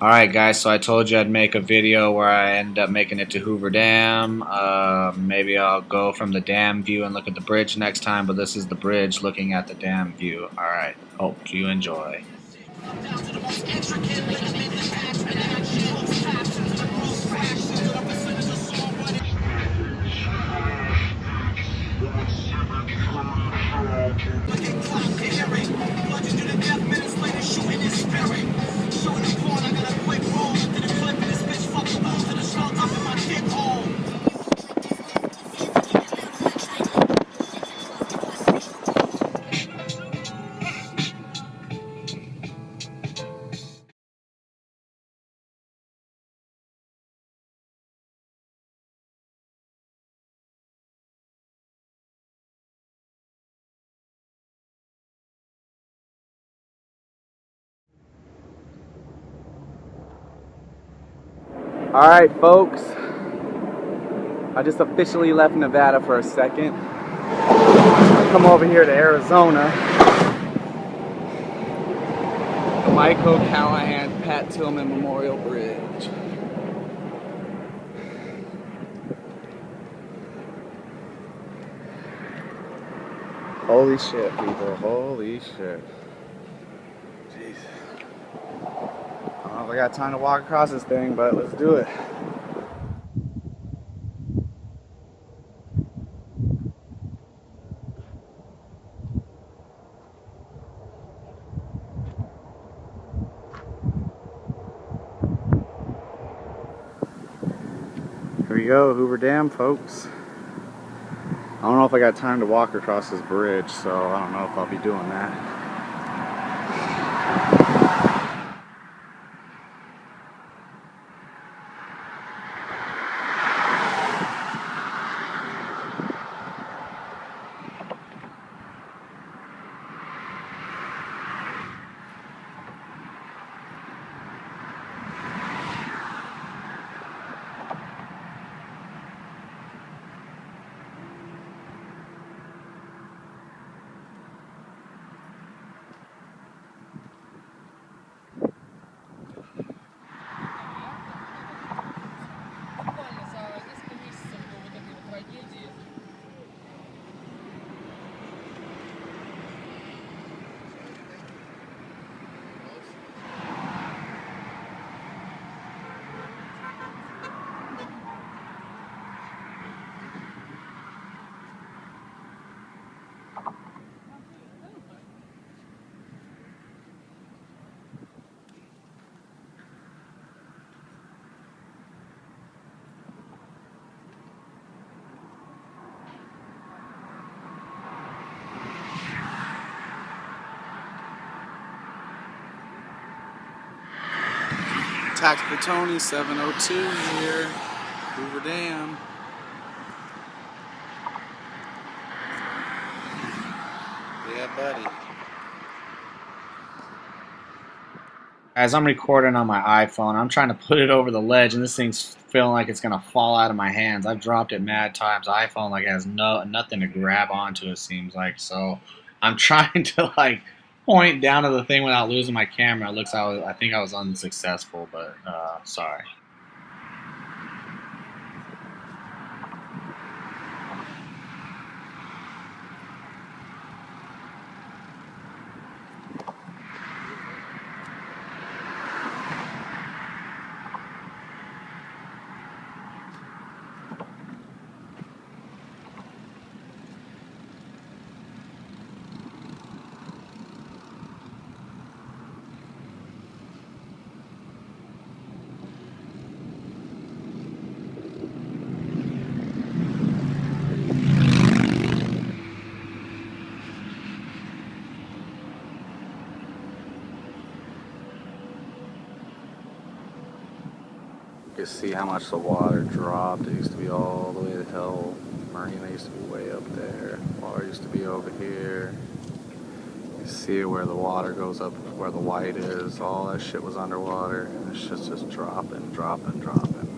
Alright guys, so I told you I'd make a video where I end up making it to Hoover Dam. Maybe I'll go from the dam view and look at the bridge next time, but this is the bridge looking at the dam view. Alright, hope you enjoy. Alright folks, I just officially left Nevada for a second. Come over here to Arizona. The Michael Callahan Pat Tillman Memorial Bridge. Holy shit, people, holy shit. Jeez. I don't know if I got time to walk across this thing, but let's do it. Here we go, Hoover Dam, folks. I don't know if I got time to walk across this bridge, so I don't know if I'll be doing that. Tactical Tony 702 here, Hoover Dam. Yeah, buddy. Guys, I'm recording on my iPhone. I'm trying to put it over the ledge, and this thing's feeling like it's gonna fall out of my hands. I've dropped it mad times. The iPhone like has nothing to grab onto. It seems like so. I'm trying to like point down to the thing without losing my camera. It looks I think I was unsuccessful, but sorry. You can see how much the water dropped. It used to be all the way to hell. Marina used to be way up there. Water used to be over here. You see where the water goes up, where the white is. All that shit was underwater. And it's just dropping, dropping, dropping.